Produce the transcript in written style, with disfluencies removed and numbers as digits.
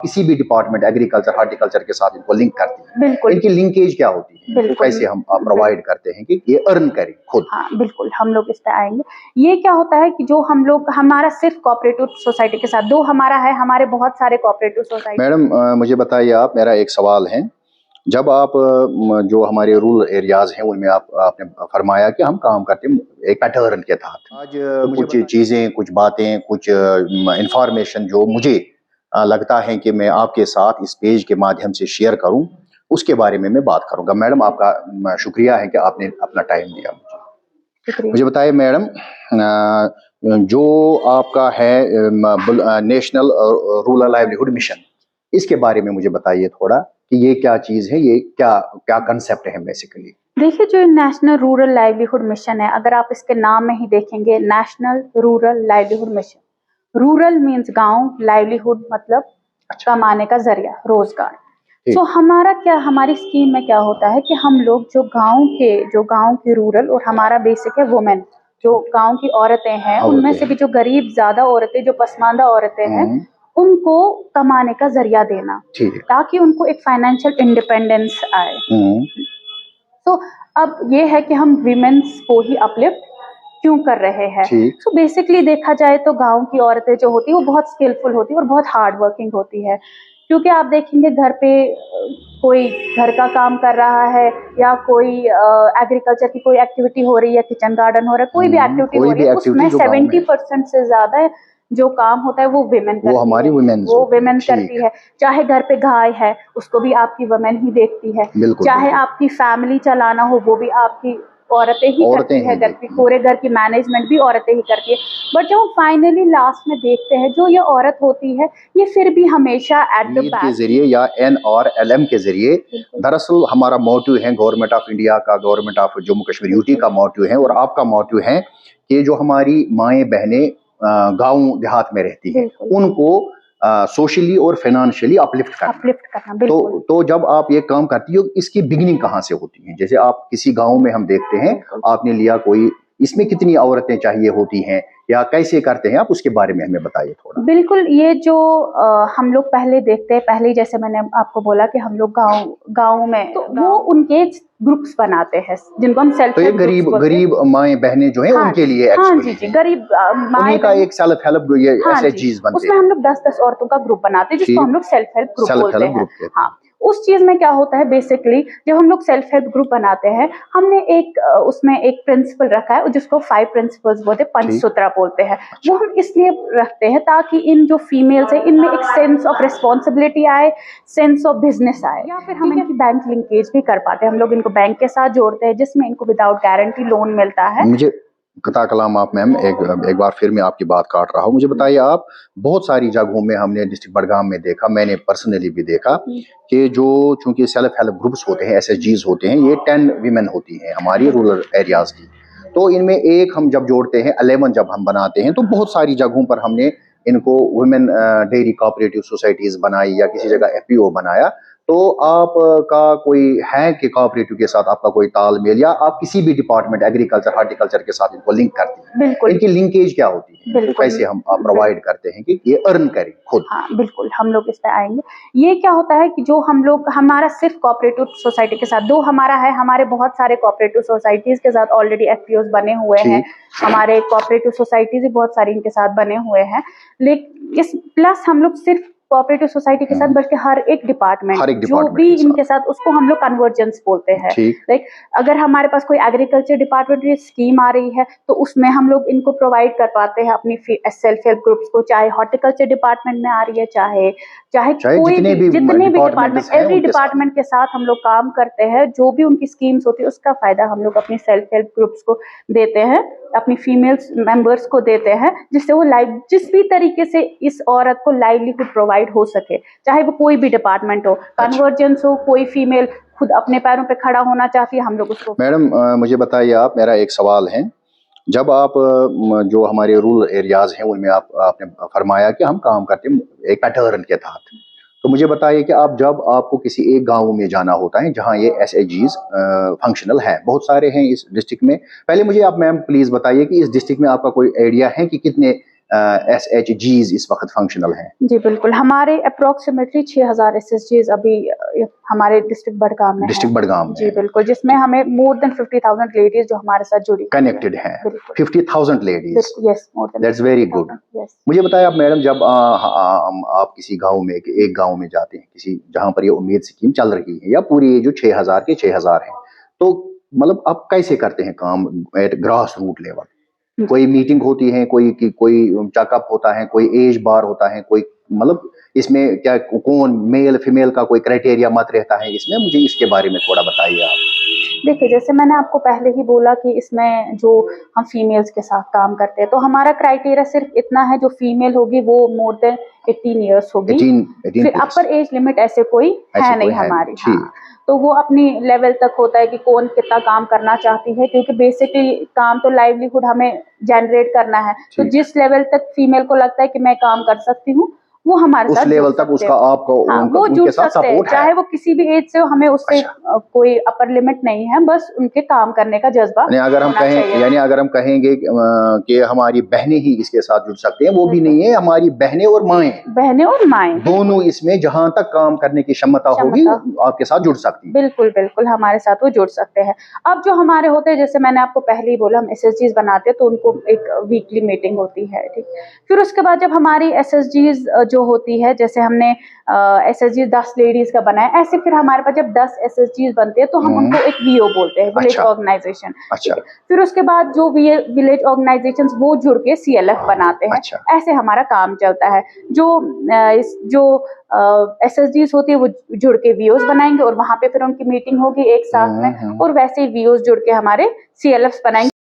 किसी भी department agriculture horticulture के साथ इनको लिंक करती है। बिल्कुल। इनकी लिंकेज क्या होती है, हॉर्टिकल्चर के साथ इनको लिंक करती है। बिल्कुल। इनकी लिंकेज क्या होती है, इनको बिल्कुल। कैसे हम प्रोवाइड करते हैं कि ये अर्न करें खुद। हाँ बिल्कुल, हम लोग इस पे आएंगे। ये क्या होता है कि जो हम लोग हमारा सिर्फ कोऑपरेटिव सोसाइटी के साथ, दो हमारा है, हमारे बहुत सारे कोऑपरेटिव सोसाइटी। मैडम मुझे बताइए आप, मेरा एक सवाल है। जब आप जो हमारे रूरल एरियाज हैं उनमें आपने फरमाया कि हम काम करते हैं एक पैटर्न के तहत। आज कुछ चीज़ें, कुछ बातें, कुछ इंफॉर्मेशन जो मुझे लगता है कि मैं आपके साथ इस पेज के माध्यम से शेयर करूं, उसके बारे में मैं बात करूंगा। मैडम आपका शुक्रिया है कि आपने अपना टाइम दिया मुझे। मुझे बताइए मैडम, जो आपका है नेशनल रूरल लाइवलीहुड मिशन, इसके बारे में मुझे बताइए थोड़ा कि ये क्या चीज़ है, ये क्या क्या कंसेप्ट है बेसिकली। देखिए, जो नेशनल रूरल लाइवलीहुड मिशन है, अगर आप इसके नाम में ही देखेंगे, national rural livelihood mission, rural means गांव, लाइवलीहुड मतलब कमाने का जरिया, रोजगार। तो हमारा क्या, हमारी स्कीम में क्या होता है कि हम लोग जो गांव के रूरल, और हमारा बेसिक है वुमेन, जो गांव की औरतें हैं, उनमें से भी जो गरीब ज्यादा औरतें, जो पसमानदा औरतें हैं, उनको कमाने का जरिया देना, ताकि उनको एक फाइनेंशियल इंडिपेंडेंस आए। तो अब ये है कि हम विमेन्स को ही अपलिफ्ट क्यों कर रहे हैं। तो बेसिकली देखा जाए तो गांव की औरतें जो होती है वो बहुत स्किलफुल होती है और बहुत हार्ड वर्किंग होती है, क्योंकि आप देखेंगे घर पे कोई घर का काम कर रहा है, या कोई एग्रीकल्चर की कोई एक्टिविटी हो रही है, किचन गार्डन हो रहा है, कोई भी एक्टिविटी हो रही है, उसमें 70% से ज्यादा जो काम होता है वो विमेन करती है, वो विमेन करती है। चाहे घर पे गाय है, उसको भी आपकी वुमेन ही देखती है। चाहे आपकी फैमिली चलाना हो, वो भी आपकी औरतें ही करती है। घर की पूरे घर की मैनेजमेंट भी औरतें ही करती है। बट जब हम फाइनली लास्ट में देखते हैं, जो ये औरत होती है, ये फिर भी हमेशा एट द बैक के जरिए या NRLM के जरिए, दरअसल हमारा मोटिव है गवर्नमेंट ऑफ इंडिया का, government of Jammu Kashmir UT का मोटिव है, और आपका मोटिव है कि जो हमारी माएँ बहनें गांव देहात में रहती है, उनको सोशली और फाइनेंशियली अपलिफ्ट करना। तो जब आप ये काम करती हो, इसकी बिगिनिंग कहाँ से होती है? जैसे आप किसी गांव में हम देखते हैं, आपने लिया कोई, इसमें कितनी औरतें चाहिए होती हैं या कैसे करते हैं आप, उसके बारे में हमें बताइए थोड़ा। बिल्कुल, ये जो हम लोग पहले देखते हैं, पहले जैसे मैंने आपको बोला कि हम लोग गाँव में, तो वो उनके ग्रुप्स बनाते हैं जिनको हम सेल्फ हेल्प, गरीब माएँ बहनें जो है उनके लिए, हाँ जी, गरीब माएँ का एक सेल्फ हेल्प SHGs बनते हैं, उसमें हम लोग 10-10 औरतों का ग्रुप बनाते हैं, जिसको हम लोग सेल्फ हेल्प ग्रुप बोलते हैं। हाँ, उस चीज में क्या होता है, बेसिकली जब हम लोग सेल्फ हेल्प ग्रुप बनाते हैं, हमने उसमें एक प्रिंसिपल रखा है, जिसको 5 प्रिंसिपल्स बोलते हैं, पंचसूत्रा बोलते हैं। वो हम इसलिए रखते हैं ताकि इन जो फीमेल्स है, इनमें एक सेंस ऑफ रिस्पॉन्सिबिलिटी आए, सेंस ऑफ बिजनेस आए, या फिर हम इनकी बैंक लिंकेज भी कर पाते हैं। हम लोग इनको बैंक के साथ जोड़ते हैं, जिसमें इनको विदाउट गारंटी लोन मिलता है। मुझे कता कलाम आप मैम, एक बार फिर मैं आपकी बात काट रहा हूँ। मुझे बताइए आप, बहुत सारी जगहों में हमने डिस्ट्रिक्ट बडगाम में देखा, मैंने पर्सनली भी देखा कि जो चूंकि सेल्फ हेल्प ग्रुप्स होते हैं, SHGs होते हैं, ये 10 वीमेन होती हैं हमारी रूरल एरियाज की। तो इनमें एक हम जब जोड़ते हैं, 11 जब हम बनाते हैं, तो बहुत सारी जगहों पर हमने इनको वुमेन डेयरी कोऑपरेटिव सोसाइटीज बनाई या किसी जगह FPO बनाया। तो आपका कोई है कि कोऑपरेटिव के साथ आपका कोई तालमेल, या आप किसी भी डिपार्टमेंट एग्रीकल्चर हार्टिकल्चर के साथ इनको लिंक करते हैं? इनकी लिंकेज क्या होती है, इनको कैसे हम प्रोवाइड करते हैं कि ये अर्न करें खुद? हाँ बिल्कुल, हम लोग इस पे आएंगे। ये क्या होता है कि जो हम लोग, हमारा सिर्फ कोऑपरेटिव सोसाइटी के साथ, दो हमारा है, हमारे बहुत सारे कोऑपरेटिव सोसाइटीज के साथ ऑलरेडी FPOs बने हुए हैं। हमारे कोऑपरेटिव सोसाइटीज भी बहुत सारी इनके साथ बने हुए हैं। लेकिन इस प्लस हम लोग सिर्फ कोऑपरेटिव सोसाइटी के साथ, बल्कि हर एक डिपार्टमेंट जो भी इनके साथ, उसको हम लोग कन्वर्जेंस बोलते हैं। लाइक अगर हमारे पास कोई एग्रीकल्चर डिपार्टमेंट की स्कीम आ रही है, तो उसमें हम लोग इनको प्रोवाइड कर पाते हैं अपनी सेल्फ हेल्प ग्रुप्स को। चाहे हॉर्टिकल्चर डिपार्टमेंट में आ रही है, चाहे कोई जितने भी डिपार्टमेंट, एवरी डिपार्टमेंट के साथ हम लोग काम करते हैं। जो भी उनकी स्कीम्स होती है, उसका फायदा हम लोग अपनी सेल्फ हेल्प ग्रुप्स को देते हैं, अपनी फीमेल्स मेंबर्स को देते हैं, जिससे वो जिस भी तरीके से इस औरत को लाइवलीहुड प्रोवाइड हो सके, चाहे वो कोई भी डिपार्टमेंट हो, कन्वर्जेंस हो, कोई फीमेल खुद अपने पैरों पे खड़ा होना चाहती है, हम लोग उसको। मैडम मुझे बताइए आप, मेरा एक सवाल है। जब आप जो हमारे रूरल एरियाज हैं उनमें आपने फरमाया कि हम काम करते हैं एक पैटर्न के तहत, तो मुझे बताइए कि जब आपको किसी एक गांव में जाना होता है जहां ये SHGs फंक्शनल है, बहुत सारे हैं इस डिस्ट्रिक्ट में, पहले मुझे आप मैम प्लीज बताइए कि इस डिस्ट्रिक्ट में आपका कोई आइडिया है कि कितने SHGs इस वक्त फंक्शनल हैं? जी बिल्कुल, हमारे अप्रोक्सीमेटली 6000 SSGs अभी हमारे डिस्ट्रिक्ट बड़गाम में डिस्ट्रिक्ट बड़गाम में जी बिल्कुल, जिसमें हमें मोर देन 50,000 लेडीज जो हमारे साथ जुड़ी कनेक्टेड हैं। 50,000 ladies, yes, more than that's very good. Yes. मुझे बताएं आप मैडम, जब आप किसी गांव में एक गांव में जाते हैं, किसी जहां पर ये उम्मीद स्कीम चल रही है, या पूरी ये जो 6000 के 6000 हैं, तो मतलब आप कैसे करते हैं काम एट ग्रास रूट लेवल? कोई मीटिंग होती है, कोई चेकअप होता है, कोई एज बार होता है, कोई मतलब इसमें क्या कौन मेल फीमेल का कोई क्राइटेरिया मत रहता है इसमें? मुझे इसके बारे में थोड़ा बताइए आप। देखिए, जैसे मैंने आपको पहले ही बोला कि इसमें जो हम फीमेल्स के साथ काम करते हैं, तो हमारा क्राइटेरिया सिर्फ इतना है, जो फीमेल होगी वो मोर देन 18 इयर्स होगी। 18 फिर अपर एज लिमिट ऐसे कोई है नहीं हमारी। हाँ, तो वो अपनी लेवल तक होता है कि कौन कितना काम करना चाहती है, क्योंकि बेसिकली काम तो लाइवलीहुड हमें जनरेट करना है। तो जिस लेवल तक फीमेल को लगता है कि मैं काम कर सकती हूँ, वो हमारे साथ उस लेवल तक उसका आपको वो जुड़ सकते हैं, चाहे वो किसी भी एज से हो। हमें उससे कोई अपर लिमिट नहीं है, बस उनके काम करने का जज्बा। अगर हम कहें, यानी अगर हम कहेंगे कि हमारी बहनें ही इसके साथ जुड़ सकते हैं, वो भी नहीं है, हमारी बहनें और माएँ दोनों इसमें जहां तक काम करने की क्षमता होगी आपके साथ जुड़ सकती है। बिल्कुल बिल्कुल, हमारे साथ वो जुड़ सकते हैं। अब जो हमारे होते हैं, जैसे मैंने आपको पहले ही बोला, हम SSGs बनाते हैं, तो उनको एक वीकली मीटिंग होती है, ठीक। फिर उसके बाद जब हमारी SSGs जो होती है, जैसे हमने SSG 10 लेडीज का बनाया, ऐसे फिर हमारे पास जब 10 SSGs बनते हैं, तो हम उनको एक VO बोलते हैं, विलेज ऑर्गेनाइजेशन। फिर उसके बाद जो विलेज ऑर्गेनाइजेशन वो जुड़ के CLF बनाते हैं। ऐसे हमारा काम चलता है। जो SSGs होती है वो जुड़ के VOs बनाएंगे, और वहां पे फिर उनकी मीटिंग होगी एक साथ में, और वैसे ही VOs जुड़ के हमारे CLFs बनाएंगे।